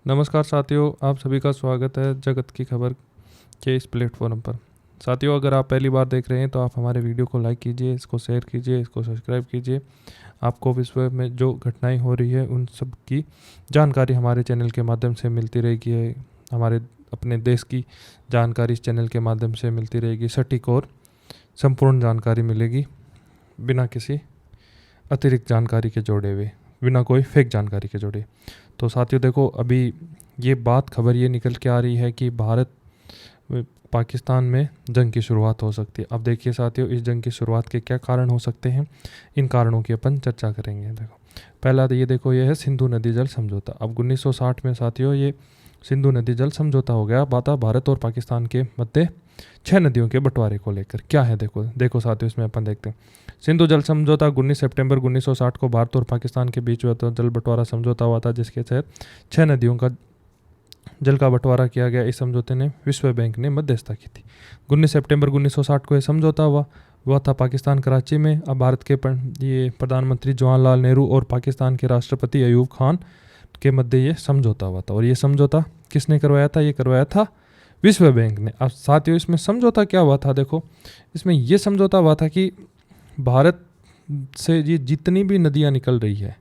नमस्कार साथियों, आप सभी का स्वागत है जगत की खबर के इस प्लेटफॉर्म पर। साथियों, अगर आप पहली बार देख रहे हैं तो आप हमारे वीडियो को लाइक कीजिए, इसको शेयर कीजिए, इसको सब्सक्राइब कीजिए। आपको विश्व में जो घटनाएं हो रही है उन सब की जानकारी हमारे चैनल के माध्यम से मिलती रहेगी। हमारे अपने देश की जानकारी इस चैनल के माध्यम से मिलती रहेगी। सटीक और संपूर्ण जानकारी मिलेगी, बिना किसी अतिरिक्त जानकारी के जोड़े हुए, बिना कोई फेक जानकारी के जोड़े। तो साथियों देखो, अभी ये खबर ये निकल के आ रही है कि भारत पाकिस्तान में जंग की शुरुआत हो सकती है। अब देखिए साथियों, इस जंग की शुरुआत के क्या कारण हो सकते हैं, इन कारणों की अपन चर्चा करेंगे। देखो, पहला तो ये देखो, ये है सिंधु नदी जल समझौता। अब 1960 में साथियों ये सिंधु नदी जल समझौता हो गया। बात भारत और पाकिस्तान के मध्य 6 नदियों के बंटवारे को लेकर। क्या है देखो साथियों, इसमें अपन देखते हैं। सिंधु जल समझौता 19 सितंबर 1960 को भारत और पाकिस्तान के बीच जल बंटवारा समझौता हुआ था, जिसके तहत 6 नदियों का जल का बंटवारा किया गया। इस समझौते ने विश्व बैंक ने मध्यस्थता की थी। 19 सितंबर 1960 को यह समझौता हुआ था पाकिस्तान कराची में। अब भारत के ये प्रधानमंत्री जवाहरलाल नेहरू और पाकिस्तान के राष्ट्रपति अयूब खान के मध्य ये समझौता हुआ था। और ये समझौता किसने करवाया था? ये करवाया था विश्व बैंक ने। अब साथियों, इसमें समझौता क्या हुआ था? देखो, इसमें ये समझौता हुआ था कि भारत से ये जितनी भी नदियाँ निकल रही है,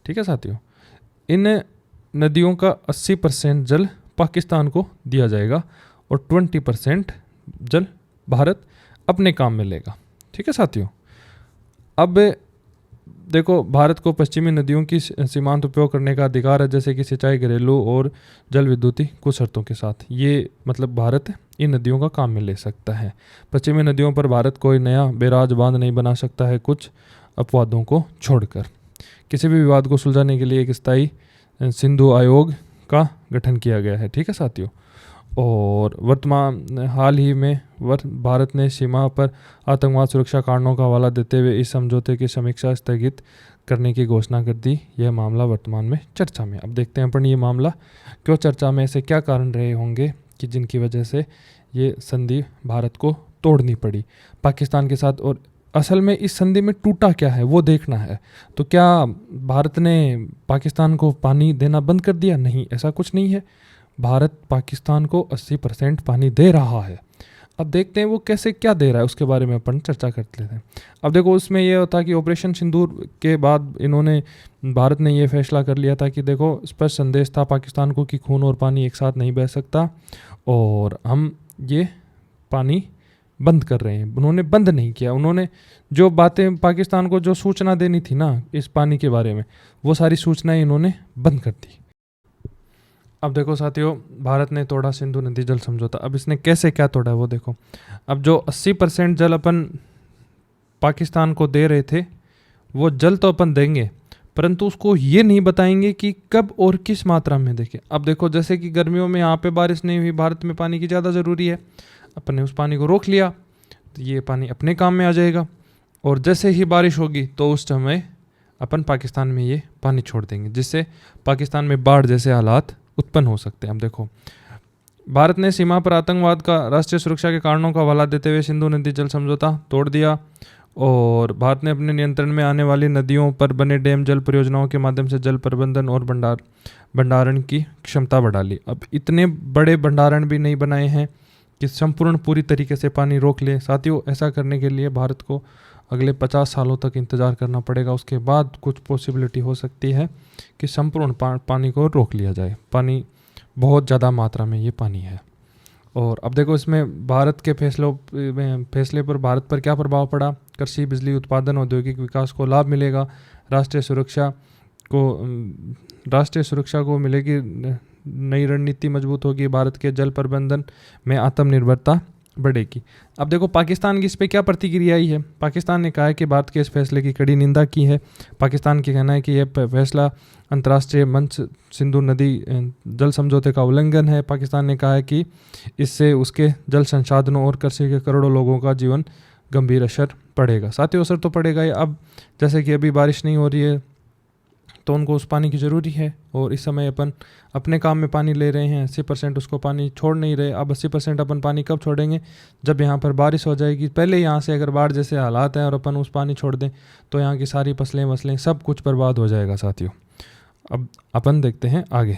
ठीक है साथियों, इन नदियों का 80% जल पाकिस्तान को दिया जाएगा और 20% जल भारत अपने काम में लेगा। ठीक है साथियों। अब देखो, भारत को पश्चिमी नदियों की सीमांत उपयोग करने का अधिकार है, जैसे कि सिंचाई, घरेलू और जल विद्युती, कुछ शर्तों के साथ। ये मतलब भारत इन नदियों का काम में ले सकता है। पश्चिमी नदियों पर भारत कोई नया बैराज बांध नहीं बना सकता है, कुछ अपवादों को छोड़कर। किसी भी विवाद को सुलझाने के लिए एक स्थायी सिंधु आयोग का गठन किया गया है। ठीक है साथियों। और हाल ही में भारत ने सीमा पर आतंकवाद सुरक्षा कारणों का हवाला देते हुए इस समझौते की समीक्षा स्थगित करने की घोषणा कर दी। यह मामला वर्तमान में चर्चा में। अब देखते हैं अपन ये मामला क्यों चर्चा में, ऐसे क्या कारण रहे होंगे कि जिनकी वजह से ये संधि भारत को तोड़नी पड़ी पाकिस्तान के साथ। और असल में इस संधि में टूटा क्या है वो देखना है। तो क्या भारत ने पाकिस्तान को पानी देना बंद कर दिया? नहीं, ऐसा कुछ नहीं है। भारत पाकिस्तान को 80% पानी दे रहा है। अब देखते हैं वो कैसे, क्या दे रहा है, उसके बारे में अपन चर्चा कर लेते हैं। अब देखो, उसमें यह होता कि ऑपरेशन सिंदूर के बाद भारत ने ये फैसला कर लिया था कि देखो, स्पष्ट संदेश था पाकिस्तान को कि खून और पानी एक साथ नहीं बह सकता और हम ये पानी बंद कर रहे हैं। उन्होंने बंद नहीं किया। उन्होंने जो बातें पाकिस्तान को जो सूचना देनी थी ना इस पानी के बारे में, वो सारी सूचनाएं इन्होंने बंद कर दी। अब देखो साथियों, भारत ने तोड़ा सिंधु नदी जल समझौता। अब इसने कैसे क्या तोड़ा वो देखो। अब जो 80% जल अपन पाकिस्तान को दे रहे थे, वो जल तो अपन देंगे, परंतु उसको ये नहीं बताएंगे कि कब और किस मात्रा में। देखें, अब देखो, जैसे कि गर्मियों में यहाँ पे बारिश नहीं हुई, भारत में पानी की ज़्यादा ज़रूरी है, अपन ने उस पानी को रोक लिया तो ये पानी अपने काम में आ जाएगा। और जैसे ही बारिश होगी तो उस समय अपन पाकिस्तान में ये पानी छोड़ देंगे, जिससे पाकिस्तान में बाढ़ जैसे हालात उत्पन्न हो सकते हैं। अब देखो, भारत ने सीमा पर आतंकवाद का राष्ट्रीय सुरक्षा के कारणों का हवाला देते हुए सिंधु नदी जल समझौता तोड़ दिया। और भारत ने अपने नियंत्रण में आने वाली नदियों पर बने डैम जल परियोजनाओं के माध्यम से जल प्रबंधन और भंडारण की क्षमता बढ़ा ली। अब इतने बड़े भंडारण भी नहीं बनाए हैं कि संपूर्ण पूरी तरीके से पानी रोक ले। साथियों, ऐसा करने के लिए भारत को अगले 50 सालों तक इंतज़ार करना पड़ेगा। उसके बाद कुछ पॉसिबिलिटी हो सकती है कि संपूर्ण पानी को रोक लिया जाए। पानी बहुत ज़्यादा मात्रा में ये पानी है। और अब देखो, इसमें भारत के फैसले पर भारत पर क्या प्रभाव पड़ा। कृषि, बिजली उत्पादन, औद्योगिक विकास को लाभ मिलेगा। राष्ट्रीय सुरक्षा को मिलेगी नई रणनीति मजबूत होगी। भारत के जल प्रबंधन में आत्मनिर्भरता बढ़ेगी। अब देखो, पाकिस्तान की इस पे क्या प्रतिक्रिया आई है। पाकिस्तान ने कहा है कि भारत के इस फैसले की कड़ी निंदा की है। पाकिस्तान की कहना है कि यह फैसला अंतर्राष्ट्रीय मंच सिंधु नदी जल समझौते का उल्लंघन है। पाकिस्तान ने कहा है कि इससे उसके जल संसाधनों और कृषि के करोड़ों लोगों का जीवन गंभीर असर पड़ेगा। साथियों, असर तो पड़ेगा ही। अब जैसे कि अभी बारिश नहीं हो रही है तो उनको उस पानी की ज़रूरी है, और इस समय अपन अपने काम में पानी ले रहे हैं, 80% उसको पानी छोड़ नहीं रहे। अब 80% अपन पानी कब छोड़ेंगे? जब यहाँ पर बारिश हो जाएगी। पहले यहाँ से अगर बाढ़ जैसे हालात हैं और अपन उस पानी छोड़ दें तो यहाँ की सारी फसलें सब कुछ बर्बाद हो जाएगा साथियों। अब अपन देखते हैं आगे।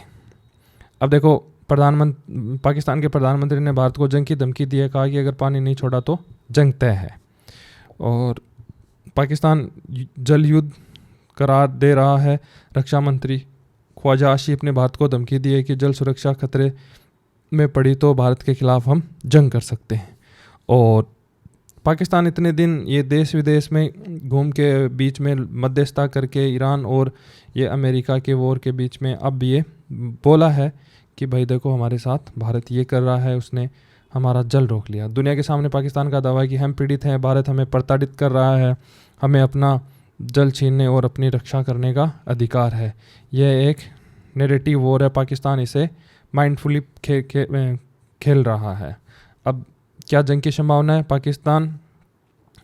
अब देखो, पाकिस्तान के प्रधानमंत्री ने भारत को जंग की धमकी दी है, कहा कि अगर पानी नहीं छोड़ा तो जंग तय है। और पाकिस्तान जल युद्ध करार दे रहा है। रक्षा मंत्री ख्वाजा आशिफ ने भारत को धमकी दी है कि जल सुरक्षा खतरे में पड़ी तो भारत के खिलाफ हम जंग कर सकते हैं। और पाकिस्तान इतने दिन ये देश विदेश में घूम के बीच में मध्यस्थता करके ईरान और ये अमेरिका के वॉर के बीच में अब ये बोला है कि भाई देखो हमारे साथ भारत ये कर रहा है, उसने हमारा जल रोक लिया। दुनिया के सामने पाकिस्तान का दावा है कि हम पीड़ित हैं, भारत हमें प्रताड़ित कर रहा है, हमें अपना जल छीनने और अपनी रक्षा करने का अधिकार है। यह एक नैरेटिव वॉर है, पाकिस्तान इसे माइंडफुली खेल रहा है। अब क्या जंग की संभावना है? पाकिस्तान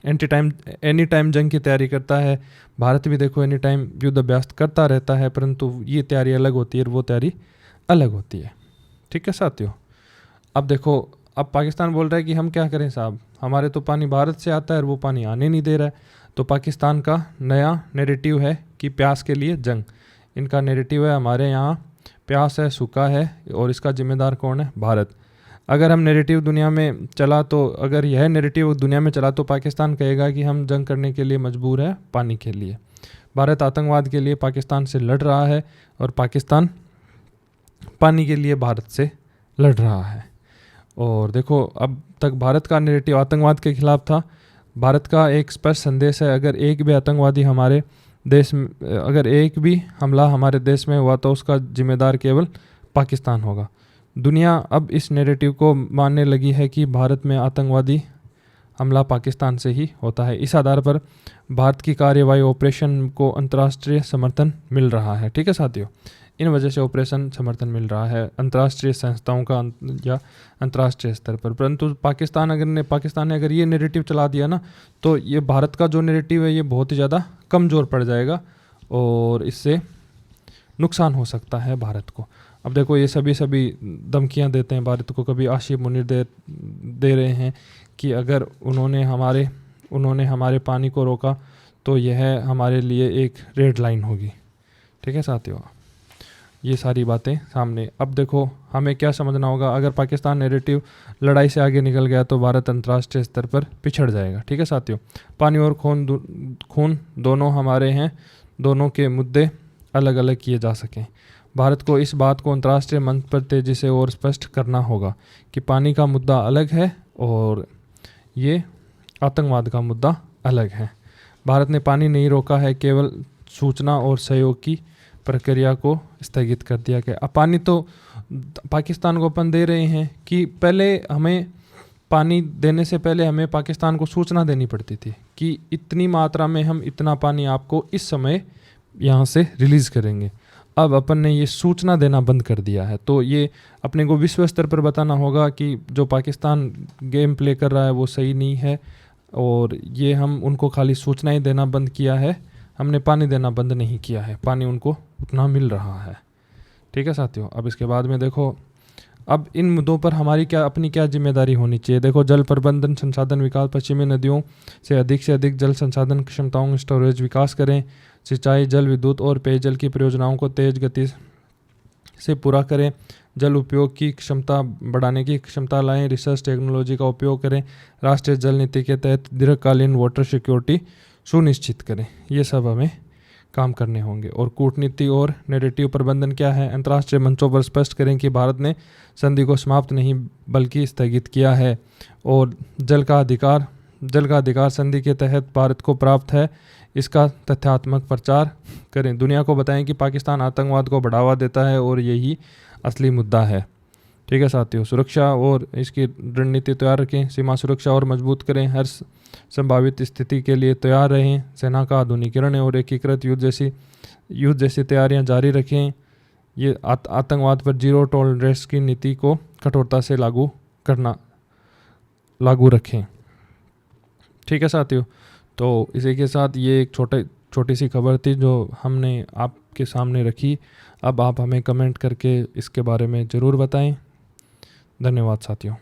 एनी टाइम जंग की तैयारी करता है। भारत भी देखो एनी टाइम युद्ध अभ्यास करता रहता है, परंतु ये तैयारी अलग होती है और वो तैयारी अलग होती है। ठीक है साथियों, अब देखो, अब पाकिस्तान बोल रहा है कि हम क्या करें साहब, हमारे तो पानी भारत से आता है और वो पानी आने नहीं दे रहा है। तो पाकिस्तान का नया नैरेटिव है कि प्यास के लिए जंग। इनका नैरेटिव है हमारे यहाँ प्यास है, सूखा है और इसका जिम्मेदार कौन है? भारत। अगर हम नैरेटिव दुनिया में चला तो अगर यह नैरेटिव दुनिया में चला तो पाकिस्तान कहेगा कि हम जंग करने के लिए मजबूर है पानी के लिए। भारत आतंकवाद के लिए पाकिस्तान से लड़ रहा है और पाकिस्तान पानी के लिए भारत से लड़ रहा है। और देखो, अब तक भारत का नैरेटिव आतंकवाद के खिलाफ था। भारत का एक स्पष्ट संदेश है, अगर एक भी आतंकवादी हमारे देश में, अगर एक भी हमला हमारे देश में हुआ तो उसका जिम्मेदार केवल पाकिस्तान होगा। दुनिया अब इस नैरेटिव को मानने लगी है कि भारत में आतंकवादी हमला पाकिस्तान से ही होता है। इस आधार पर भारत की कार्यवाही ऑपरेशन को अंतर्राष्ट्रीय समर्थन मिल रहा है। ठीक है साथियों, इन वजह से ऑपरेशन समर्थन मिल रहा है अंतर्राष्ट्रीय संस्थाओं का या अंतर्राष्ट्रीय स्तर पर। परंतु पाकिस्तान ने अगर ये नैरेटिव चला दिया ना, तो ये भारत का जो नैरेटिव है ये बहुत ही ज़्यादा कमज़ोर पड़ जाएगा और इससे नुकसान हो सकता है भारत को। अब देखो, ये सभी धमकियां देते हैं भारत को। कभी आशिफ मुनीर दे रहे हैं कि अगर उन्होंने हमारे पानी को रोका तो यह हमारे लिए एक रेड लाइन होगी। ठीक है साथियों, ये सारी बातें सामने। अब देखो, हमें क्या समझना होगा, अगर पाकिस्तान नैरेटिव लड़ाई से आगे निकल गया तो भारत अंतर्राष्ट्रीय स्तर पर पिछड़ जाएगा। ठीक है साथियों, पानी और खून दोनों हमारे हैं, दोनों के मुद्दे अलग अलग किए जा सकें। भारत को इस बात को अंतर्राष्ट्रीय मंच पर तेज़ी से और स्पष्ट करना होगा कि पानी का मुद्दा अलग है और ये आतंकवाद का मुद्दा अलग है। भारत ने पानी नहीं रोका है, केवल सूचना और सहयोग की प्रक्रिया को स्थगित कर दिया गया। अब पानी तो पाकिस्तान को अपन दे रहे हैं कि पहले हमें पानी देने से पहले हमें पाकिस्तान को सूचना देनी पड़ती थी कि इतनी मात्रा में हम इतना पानी आपको इस समय यहाँ से रिलीज़ करेंगे। अब अपन ने ये सूचना देना बंद कर दिया है, तो ये अपने को विश्व स्तर पर बताना होगा कि जो पाकिस्तान गेम प्ले कर रहा है वो सही नहीं है और ये हम उनको खाली सूचनाएं देना बंद किया है, हमने पानी देना बंद नहीं किया है, पानी उनको उतना मिल रहा है। ठीक है साथियों, अब इसके बाद में देखो, अब इन मुद्दों पर हमारी अपनी क्या जिम्मेदारी होनी चाहिए। देखो, जल प्रबंधन संसाधन विकास, पश्चिमी नदियों से अधिक जल संसाधन क्षमताओं स्टोरेज विकास करें, सिंचाई, जल विद्युत और पेयजल की परियोजनाओं को तेज गति से पूरा करें, जल उपयोग की क्षमता बढ़ाने की क्षमता लाएं, रिसर्च टेक्नोलॉजी का उपयोग करें, राष्ट्रीय जल नीति के तहत दीर्घकालीन वाटर सिक्योरिटी सुनिश्चित करें। ये सब हमें काम करने होंगे। और कूटनीति और नैरेटिव प्रबंधन क्या है, अंतर्राष्ट्रीय मंचों पर स्पष्ट करें कि भारत ने संधि को समाप्त नहीं बल्कि स्थगित किया है और जल का अधिकार संधि के तहत भारत को प्राप्त है, इसका तथ्यात्मक प्रचार करें। दुनिया को बताएं कि पाकिस्तान आतंकवाद को बढ़ावा देता है और यही असली मुद्दा है। ठीक है साथियों, सुरक्षा और इसकी रणनीति तैयार रखें, सीमा सुरक्षा और मजबूत करें, हर संभावित स्थिति के लिए तैयार रहें, सेना का आधुनिकीकरण और एकीकृत युद्ध जैसी तैयारियां जारी रखें। ये आतंकवाद पर जीरो टॉलरेंस की नीति को कठोरता से लागू रखें। ठीक है साथियों, तो इसी के साथ ये एक छोटी सी खबर थी जो हमने आपके सामने रखी। अब आप हमें कमेंट करके इसके बारे में ज़रूर बताएं। धन्यवाद साथियों।